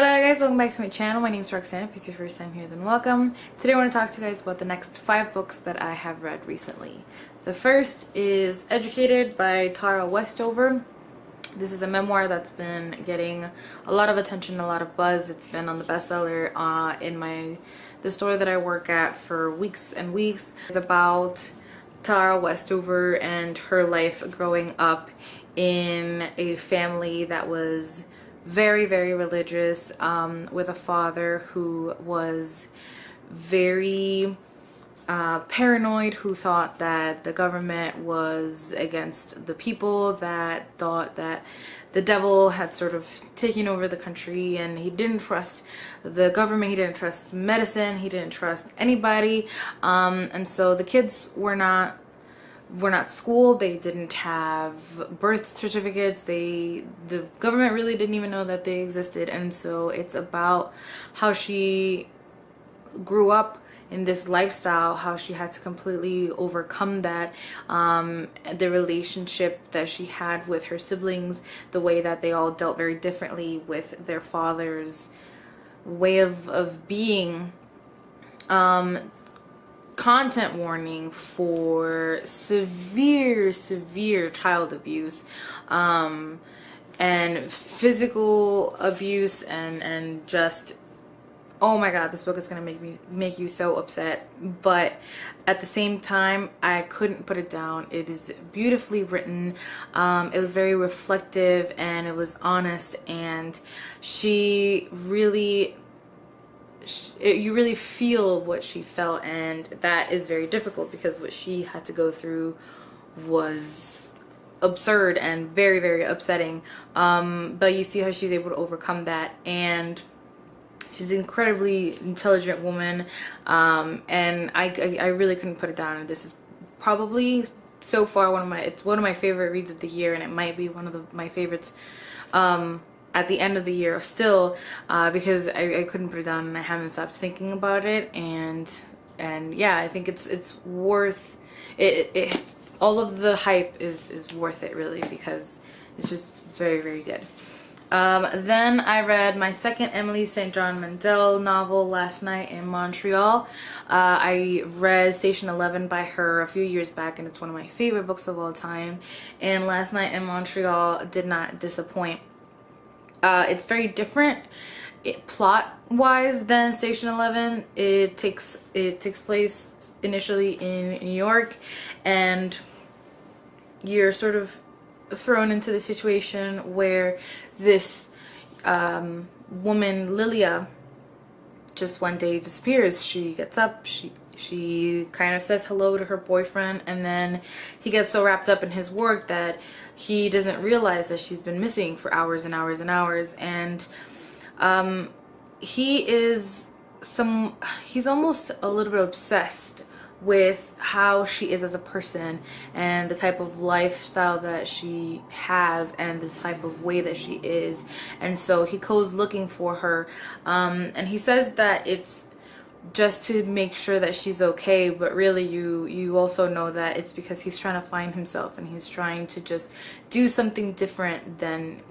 Hola guys, welcome back to my channel. My name is Roxanne. If it's your first time here, then welcome. Today I want to talk to you guys about the next 5 books that I have read recently. The first is Educated by Tara Westover. This is a memoir that's been getting a lot of attention, a lot of buzz. It's been on the bestseller in the store that I work at for weeks and weeks. It's about Tara Westover and her life growing up in a family that was very, very religious, with a father who was very paranoid, who thought that the government was against the people, that thought that the devil had sort of taken over the country, and he didn't trust the government, he didn't trust medicine, he didn't trust anybody, and so the kids were not schooled. They didn't have birth certificates. The government really didn't even know that they existed. And so it's about how she grew up in this lifestyle, how she had to completely overcome that, the relationship that she had with her siblings, the way that they all dealt very differently with their father's way of being. Content warning for severe child abuse, and physical abuse, and just, oh my god, this book is gonna make you so upset. But at the same time, I couldn't put it down. It is beautifully written. It was very reflective, and it was honest, and she really, you really feel what she felt, and that is very difficult because what she had to go through was absurd and very, very upsetting. But you see how she's able to overcome that, and she's an incredibly intelligent woman, and I really couldn't put it down. And this is probably so far it's one of my favorite reads of the year, and it might be one of my favorites at the end of the year still, because I couldn't put it down, and I haven't stopped thinking about it, and yeah, I think it's worth it. All of the hype is worth it, really, because it's very, very good. Then I read my second Emily St. John Mandel novel, Last Night in Montreal. I read Station 11 by her a few years back, and it's one of my favorite books of all time, and Last Night in Montreal did not disappoint. It's very different plot-wise than Station 11. It takes place initially in New York, and you're sort of thrown into the situation where this woman, Lilia, just one day disappears. She gets up, she kind of says hello to her boyfriend, and then he gets so wrapped up in his work that he doesn't realize that she's been missing for hours and hours and hours. And he's almost a little bit obsessed with how she is as a person, and the type of lifestyle that she has, and the type of way that she is. And so he goes looking for her, and he says that it's just to make sure that she's okay, but really you also know that it's because he's trying to find himself, and he's trying to just do something different than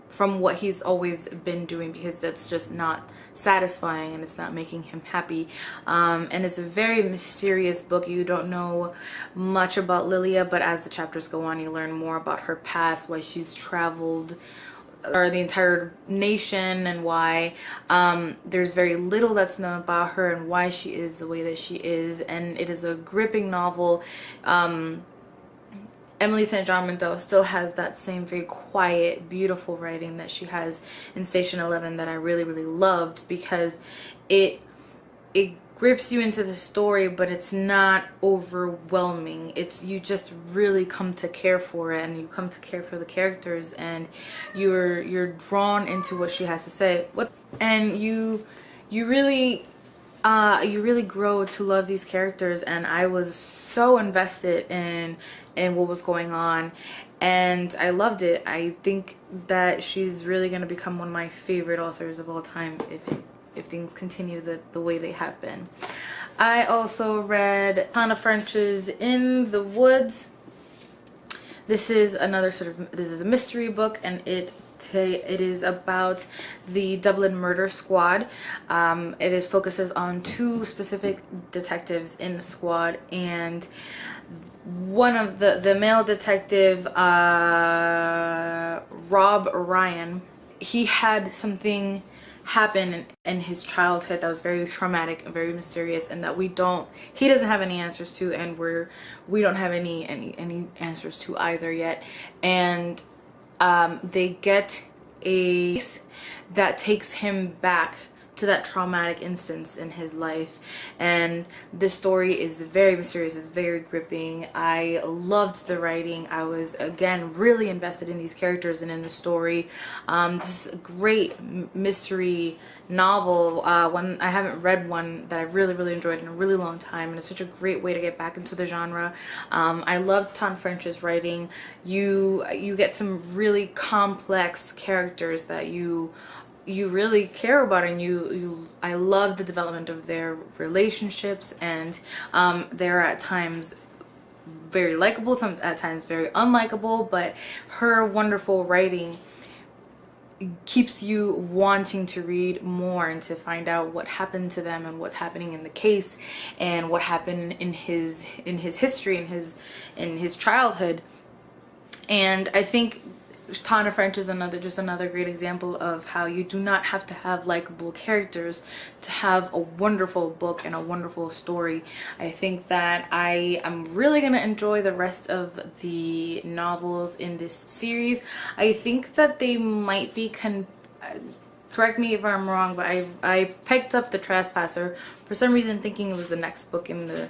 from what he's always been doing, because that's just not satisfying, and it's not making him happy. And it's a very mysterious book. You don't know much about Lilia, but as the chapters go on, you learn more about her past, why she's traveled or the entire nation, and why there's very little that's known about her, and why she is the way that she is. And it is a gripping novel. Emily St. John Mandel still has that same very quiet, beautiful writing that she has in Station 11 that I really, really loved, because it grips you into the story, but it's not overwhelming. You just really come to care for it, and you come to care for the characters, and you're drawn into what she has to say. And you really grow to love these characters, and I was so invested in what was going on, and I loved it. I think that she's really going to become one of my favorite authors of all time if things continue the way they have been. I also read Hannah French's In the Woods. This is a mystery book, and it It is about the Dublin murder squad. It focuses on two specific detectives in the squad, and one of the male detective, Rob Ryan, he had something happen in his childhood that was very traumatic and very mysterious, and that he doesn't have any answers to, and we don't have any answers to either yet. And they get a case that takes him back to that traumatic instance in his life, and this story is very mysterious. It's very gripping. I loved the writing. I was again really invested in these characters and in the story. This is a great mystery novel. One I haven't read one that I really enjoyed in a really long time, and it's such a great way to get back into the genre. I love Ton French's writing. You get some really complex characters that you really care about, and I love the development of their relationships, and they're at times very likable, at times very unlikable, but her wonderful writing keeps you wanting to read more and to find out what happened to them and what's happening in the case and what happened in his history, in his childhood. And I think Tana French is another great example of how you do not have to have likable characters to have a wonderful book and a wonderful story. I think that I am really going to enjoy the rest of the novels in this series. I think that they might be correct me if I'm wrong, but I picked up The Trespasser for some reason thinking it was the next book in the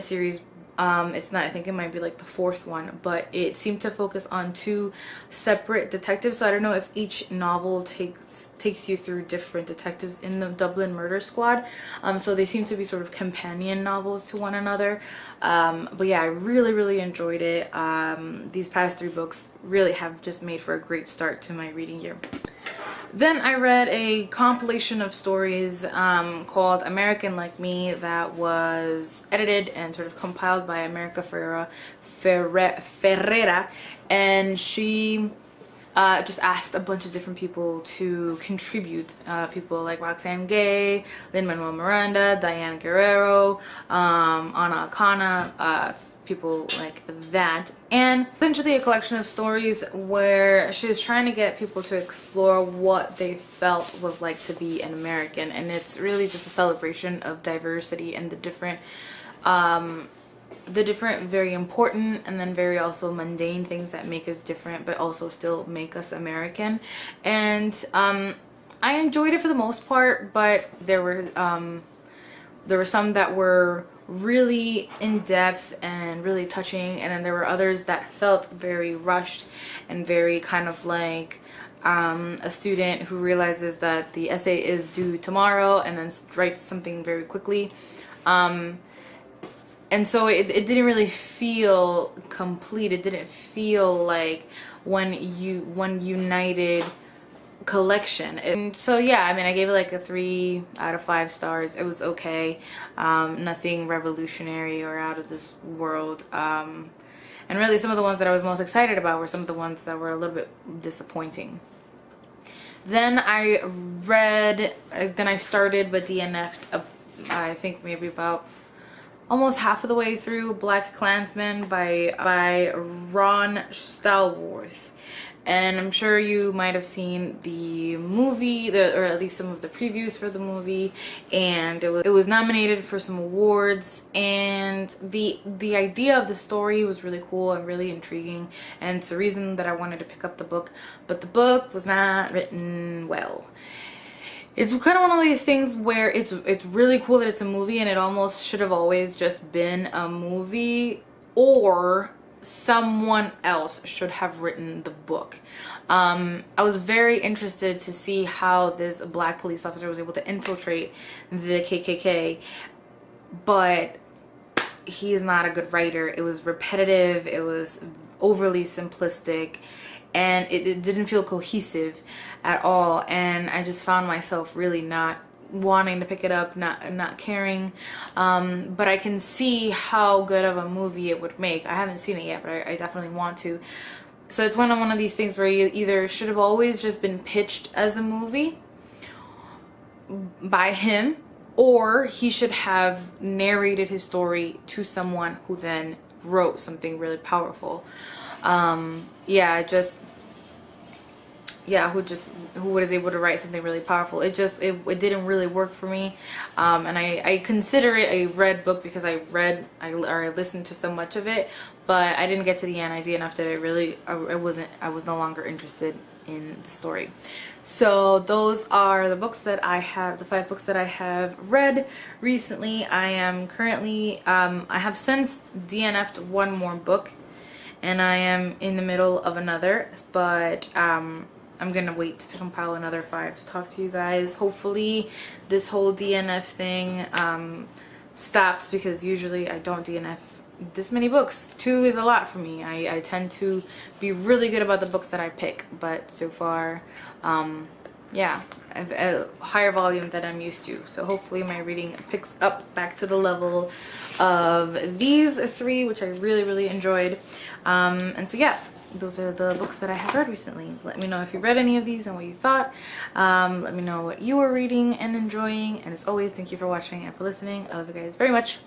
series. It's not. I think it might be like the fourth one, but it seemed to focus on two separate detectives, so I don't know if each novel takes you through different detectives in the Dublin murder squad. So they seem to be sort of companion novels to one another. But yeah, I really enjoyed it. These past three books really have just made for a great start to my reading year. Then I read a compilation of stories called American Like Me that was edited and sort of compiled by America Ferrera, and she just asked a bunch of different people to contribute. People like Roxane Gay, Lin-Manuel Miranda, Diane Guerrero, Ana Akana, people like that. And essentially a collection of stories where she was trying to get people to explore what they felt was like to be an American, and it's really just a celebration of diversity and the different very important and then very also mundane things that make us different but also still make us American. And I enjoyed it for the most part, but there were some that were really in-depth and really touching, and then there were others that felt very rushed and very kind of like a student who realizes that the essay is due tomorrow and then writes something very quickly. And so it didn't really feel complete. It didn't feel like one united collection. And so yeah, I mean, I gave it like a 3 out of 5 stars. It was okay. Nothing revolutionary or out of this world. And really some of the ones that I was most excited about were some of the ones that were a little bit disappointing. Then I started but DNF'd I think maybe about almost half of the way through Black Klansman by Ron Stallworth. And I'm sure you might have seen the movie, or at least some of the previews for the movie, and it was nominated for some awards, and the idea of the story was really cool and really intriguing, and it's the reason that I wanted to pick up the book, but the book was not written well. It's kind of one of these things where it's really cool that it's a movie, and it almost should have always just been a movie, or someone else should have written the book. I was very interested to see how this black police officer was able to infiltrate the KKK, but he is not a good writer. It was repetitive, it was overly simplistic, and it didn't feel cohesive at all, and I just found myself really not wanting to pick it up, not caring. But I can see how good of a movie it would make. I haven't seen it yet, but I definitely want to. So it's one of these things where you either should have always just been pitched as a movie by him, or he should have narrated his story to someone who then wrote something really powerful. Yeah, who was able to write something really powerful. It didn't really work for me, and I consider it a read book because I listened to so much of it, but I didn't get to the end. I did enough that I was no longer interested in the story. So those are the books that I have, the 5 books that I have read recently. I am currently I have since DNF'd one more book, and I am in the middle of another, but I'm gonna wait to compile another 5 to talk to you guys. Hopefully this whole DNF thing stops, because usually I don't DNF this many books. 2 is a lot for me. I tend to be really good about the books that I pick, but so far yeah, I've a higher volume than I'm used to. So hopefully my reading picks up back to the level of these 3, which I really enjoyed. And so yeah, those are the books that I have read recently. Let me know if you read any of these and what you thought. Let me know what you were reading and enjoying. And as always, thank you for watching and for listening. I love you guys very much.